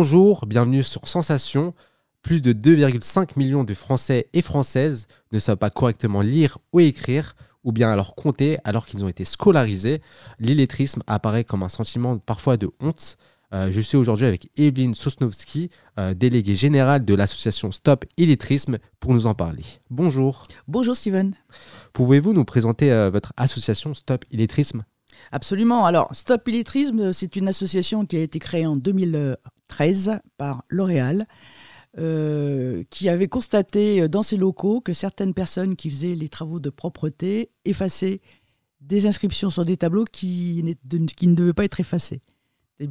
Bonjour, bienvenue sur Sensation. Plus de 2,5 millions de Français et Françaises ne savent pas correctement lire ou écrire, ou bien alors compter alors qu'ils ont été scolarisés. L'illettrisme apparaît comme un sentiment parfois de honte. Je suis aujourd'hui avec Evelyne Sosnowski, déléguée générale de l'association Stop Illettrisme, pour nous en parler. Bonjour. Bonjour Steven. Pouvez-vous nous présenter votre association Stop Illettrisme ? Absolument. Alors, Stop Illettrisme, c'est une association qui a été créée en 2013 par L'Oréal, qui avait constaté dans ses locaux que certaines personnes qui faisaient les travaux de propreté effaçaient des inscriptions sur des tableaux qui ne devaient pas être effacés.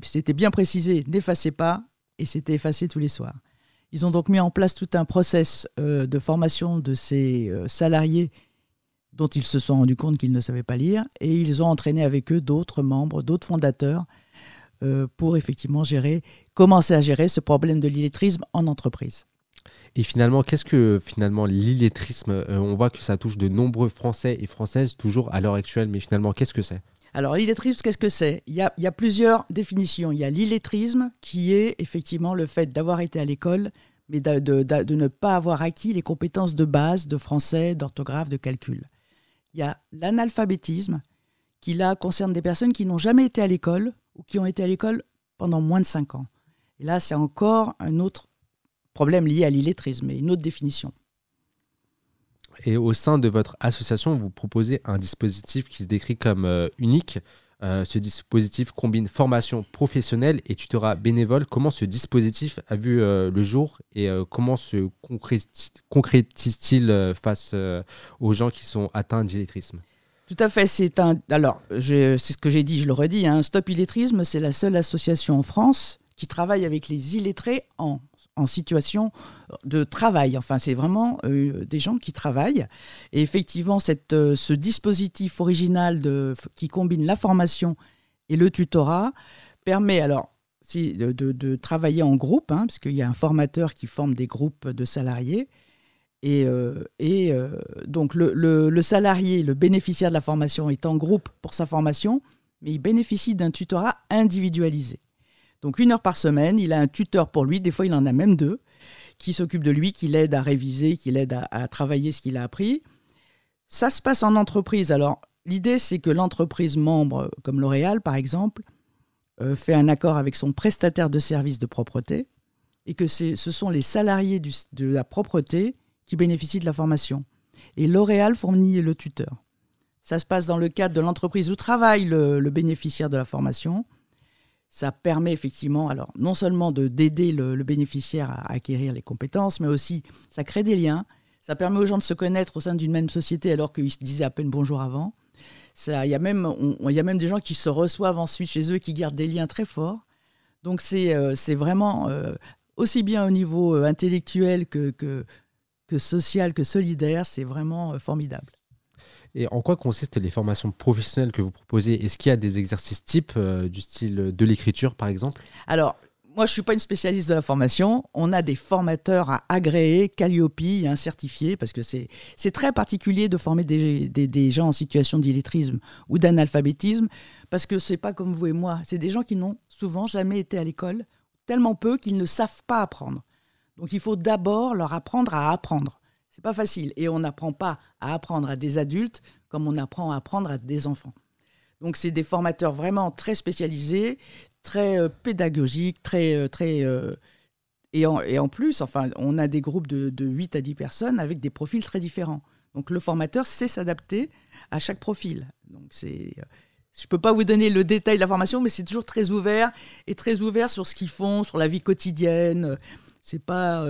C'était bien précisé, n'effacez pas, et c'était effacé tous les soirs. Ils ont donc mis en place tout un process de formation de ces salariés dont ils se sont rendus compte qu'ils ne savaient pas lire, et ils ont entraîné avec eux d'autres membres, d'autres fondateurs, pour effectivement commencer à gérer ce problème de l'illettrisme en entreprise. Et finalement, qu'est-ce que l'illettrisme on voit que ça touche de nombreux Français et Françaises toujours à l'heure actuelle, mais finalement, qu'est-ce que c'est ? Alors, l'illettrisme, qu'est-ce que c'est ? Il y a plusieurs définitions. Il y a l'illettrisme, qui est effectivement le fait d'avoir été à l'école, mais de ne pas avoir acquis les compétences de base de français, d'orthographe, de calcul. Il y a l'analphabétisme, qui là concerne des personnes qui n'ont jamais été à l'école ou qui ont été à l'école pendant moins de 5 ans. Et là, c'est encore un autre problème lié à l'illettrisme, mais une autre définition. Et au sein de votre association, vous proposez un dispositif qui se décrit comme unique. Ce dispositif combine formation professionnelle et tutorat bénévole. Comment ce dispositif a vu le jour et comment se concrétise-t-il face aux gens qui sont atteints d'illettrisme ? Tout à fait. C'est ce que j'ai dit, je le redis. Stop Illettrisme, c'est la seule association en France qui travaille avec les illettrés en situation de travail. Enfin, c'est vraiment des gens qui travaillent. Et effectivement, ce dispositif original qui combine la formation et le tutorat permet de travailler en groupe, parce qu'il y a un formateur qui forme des groupes de salariés. Donc, le salarié, le bénéficiaire de la formation est en groupe pour sa formation, mais il bénéficie d'un tutorat individualisé. Donc 1 heure par semaine, il a un tuteur pour lui, des fois il en a même 2, qui s'occupe de lui, qui l'aide à réviser, qui l'aide à travailler ce qu'il a appris. Ça se passe en entreprise. Alors l'idée, c'est que l'entreprise membre, comme L'Oréal par exemple, fait un accord avec son prestataire de services de propreté, et que ce sont les salariés de la propreté qui bénéficient de la formation. Et L'Oréal fournit le tuteur. Ça se passe dans le cadre de l'entreprise où travaille le bénéficiaire de la formation. Ça permet effectivement, non seulement d'aider le bénéficiaire à acquérir les compétences, mais aussi ça crée des liens. Ça permet aux gens de se connaître au sein d'une même société alors qu'ils se disaient à peine bonjour avant. Il y a même des gens qui se reçoivent ensuite chez eux, qui gardent des liens très forts. Donc c'est vraiment aussi bien au niveau intellectuel que social, que solidaire, c'est vraiment formidable. Et en quoi consistent les formations professionnelles que vous proposez ? Est-ce qu'il y a des exercices types du style de l'écriture, par exemple ? Alors, moi, je ne suis pas une spécialiste de la formation. On a des formateurs à agréer, Calliope, certifiés, parce que c'est très particulier de former des gens en situation d'illettrisme ou d'analphabétisme, parce que ce n'est pas comme vous et moi. C'est des gens qui n'ont souvent jamais été à l'école, tellement peu qu'ils ne savent pas apprendre. Donc, il faut d'abord leur apprendre à apprendre. C'est pas facile. Et on n'apprend pas à apprendre à des adultes comme on apprend à apprendre à des enfants. Donc, c'est des formateurs vraiment très spécialisés, très pédagogiques, et en plus, on a des groupes de 8 à 10 personnes avec des profils très différents. Donc, le formateur sait s'adapter à chaque profil. Donc, je ne peux pas vous donner le détail de la formation, mais c'est toujours très ouvert sur ce qu'ils font, sur la vie quotidienne. C'est pas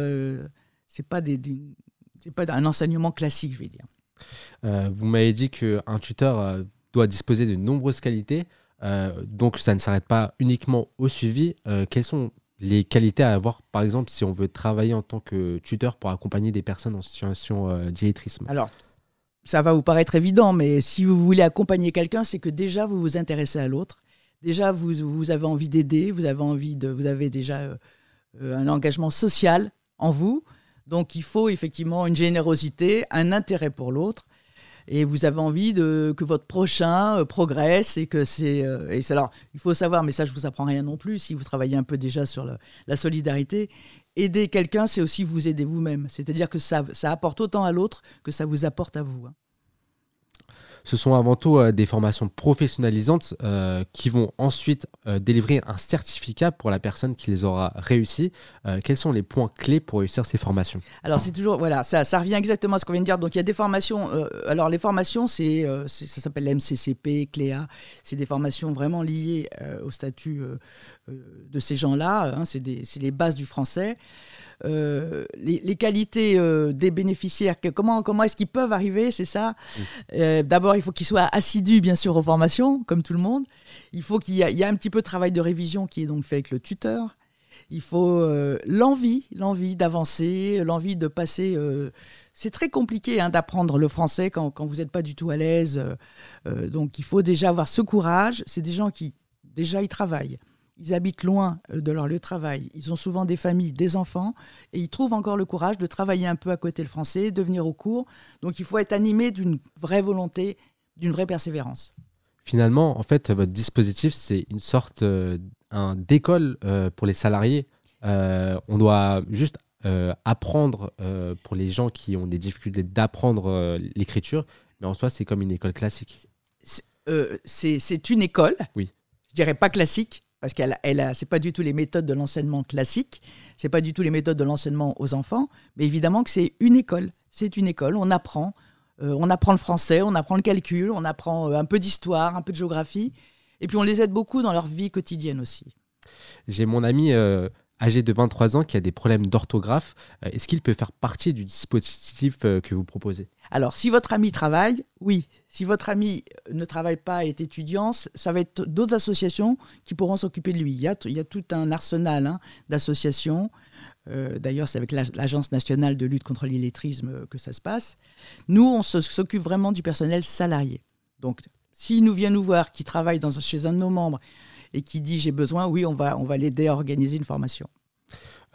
un enseignement classique, je vais dire. Vous m'avez dit qu'un tuteur doit disposer de nombreuses qualités, donc ça ne s'arrête pas uniquement au suivi. Quelles sont les qualités à avoir, par exemple, si on veut travailler en tant que tuteur pour accompagner des personnes en situation d'illettrisme ? Alors, ça va vous paraître évident, mais si vous voulez accompagner quelqu'un, c'est que déjà vous vous intéressez à l'autre. Déjà, vous avez envie d'aider, vous avez déjà un engagement social en vous. Donc, il faut effectivement une générosité, un intérêt pour l'autre. et vous avez envie que votre prochain progresse et que alors, il faut savoir, mais ça je vous apprends rien non plus, si vous travaillez un peu déjà sur la solidarité, aider quelqu'un, c'est aussi vous aider vous-même. C'est-à-dire que ça apporte autant à l'autre que ça vous apporte à vous. Ce sont avant tout des formations professionnalisantes qui vont ensuite délivrer un certificat pour la personne qui les aura réussi. Quels sont les points clés pour réussir ces formations? Alors, c'est toujours, voilà, ça revient exactement à ce qu'on vient de dire. Donc, il y a des formations. Alors, les formations, ça s'appelle la MCCP, CLEA. C'est des formations vraiment liées au statut de ces gens-là. Hein, c'est les bases du français. Les qualités des bénéficiaires, comment est-ce qu'ils peuvent arriver, c'est ça. D'abord, il faut qu'ils soient assidus, bien sûr, aux formations, comme tout le monde. Il faut qu'il y ait un petit peu de travail de révision qui est donc fait avec le tuteur. Il faut l'envie d'avancer, l'envie de passer. C'est très compliqué d'apprendre le français quand vous n'êtes pas du tout à l'aise. Donc, il faut déjà avoir ce courage. C'est des gens qui, déjà, ils travaillent. Ils habitent loin de leur lieu de travail. Ils ont souvent des familles, des enfants. Et ils trouvent encore le courage de travailler un peu à côté le français, de venir au cours. Donc, il faut être animé d'une vraie volonté, d'une vraie persévérance. Finalement, en fait, votre dispositif, c'est une sorte d'école pour les salariés. On doit juste apprendre pour les gens qui ont des difficultés d'apprendre l'écriture. Mais en soi, c'est comme une école classique. C'est une école. Oui. Je dirais pas classique. Parce c'est pas du tout les méthodes de l'enseignement classique, c'est pas du tout les méthodes de l'enseignement aux enfants, mais évidemment que c'est une école. C'est une école, on apprend le français, on apprend le calcul, on apprend un peu d'histoire, un peu de géographie, et puis on les aide beaucoup dans leur vie quotidienne aussi. J'ai mon ami âgé de 23 ans qui a des problèmes d'orthographe. Est-ce qu'il peut faire partie du dispositif que vous proposez? Alors, si votre ami travaille, oui. Si votre ami ne travaille pas et est étudiant, ça va être d'autres associations qui pourront s'occuper de lui. Il y a tout un arsenal d'associations. D'ailleurs, c'est avec l'Agence nationale de lutte contre l'illettrisme que ça se passe. Nous, on s'occupe vraiment du personnel salarié. Donc, s'il vient nous voir, qui travaille chez un de nos membres et qui dit « j'ai besoin », oui, on va l'aider à organiser une formation.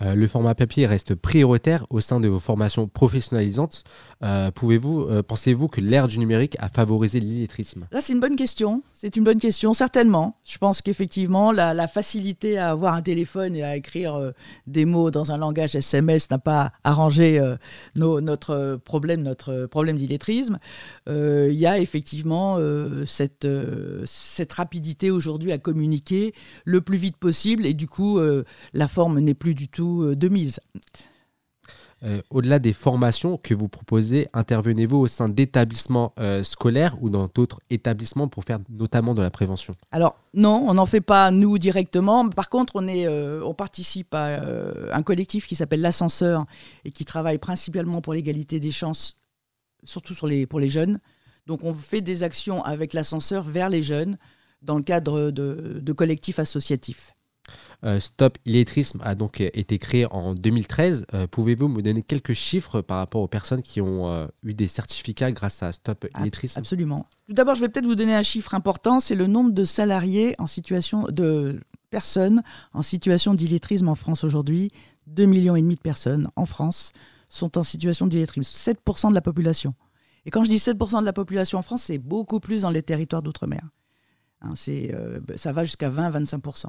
Le format papier reste prioritaire au sein de vos formations professionnalisantes. Pensez-vous que l'ère du numérique a favorisé l'illettrisme? Là, c'est une bonne question. C'est une bonne question, certainement. Je pense qu'effectivement, la facilité à avoir un téléphone et à écrire des mots dans un langage SMS n'a pas arrangé notre problème d'illettrisme. Il y a effectivement cette rapidité aujourd'hui à communiquer le plus vite possible et du coup, la forme n'est plus du tout de mise. Au-delà des formations que vous proposez, intervenez-vous au sein d'établissements scolaires ou dans d'autres établissements pour faire notamment de la prévention? Alors non, on n'en fait pas nous directement. Par contre, on participe à un collectif qui s'appelle l'Ascenseur et qui travaille principalement pour l'égalité des chances, surtout pour les jeunes. Donc on fait des actions avec l'Ascenseur vers les jeunes dans le cadre de collectifs associatifs. Stop Illettrisme a donc été créé en 2013. Pouvez-vous me donner quelques chiffres par rapport aux personnes qui ont eu des certificats grâce à Stop Illettrisme? Absolument. Tout d'abord, je vais peut-être vous donner un chiffre important. C'est le nombre de salariés de personnes en situation d'illettrisme en France aujourd'hui. 2,5 millions de personnes en France sont en situation d'illettrisme. 7% de la population. Et quand je dis 7% de la population en France, c'est beaucoup plus dans les territoires d'outre-mer. Ça va jusqu'à 20-25%.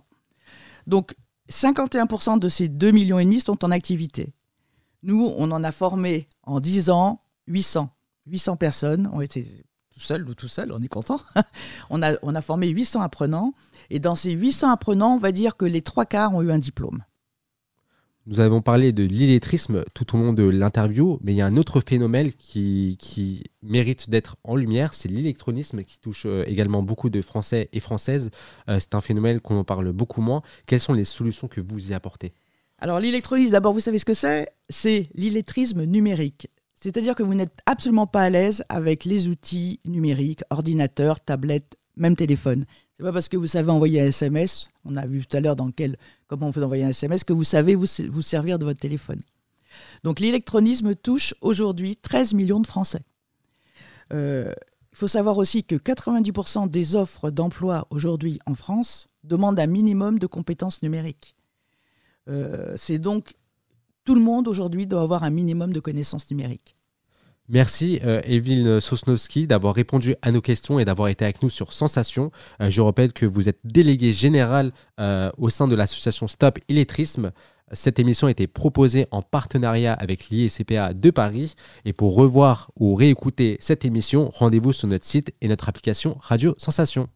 Donc, 51% de ces 2,5 millions sont en activité. Nous, on en a formé en 10 ans 800. 800 personnes ont été tout seuls, on est content. on a formé 800 apprenants. Et dans ces 800 apprenants, on va dire que les 3/4 ont eu un diplôme. Nous avons parlé de l'illettrisme tout au long de l'interview, mais il y a un autre phénomène qui mérite d'être en lumière, c'est l'électronisme qui touche également beaucoup de Français et Françaises. C'est un phénomène qu'on en parle beaucoup moins. Quelles sont les solutions que vous y apportez? Alors l'électronisme, d'abord, vous savez ce que c'est? C'est l'illettrisme numérique. C'est-à-dire que vous n'êtes absolument pas à l'aise avec les outils numériques, ordinateur, tablette, même téléphone. C'est pas parce que vous savez envoyer un SMS, on a vu tout à l'heure comment on peut envoyer un SMS, que vous savez vous servir de votre téléphone. Donc l'électronisme touche aujourd'hui 13 millions de Français. Il faut savoir aussi que 90% des offres d'emploi aujourd'hui en France demandent un minimum de compétences numériques. C'est donc tout le monde aujourd'hui doit avoir un minimum de connaissances numériques. Merci Evelyne Sosnowski d'avoir répondu à nos questions et d'avoir été avec nous sur Sensation. Je rappelle que vous êtes déléguée générale au sein de l'association Stop Illettrisme. Cette émission a été proposée en partenariat avec l'IECPA de Paris. Et pour revoir ou réécouter cette émission, rendez-vous sur notre site et notre application Radio Sensation.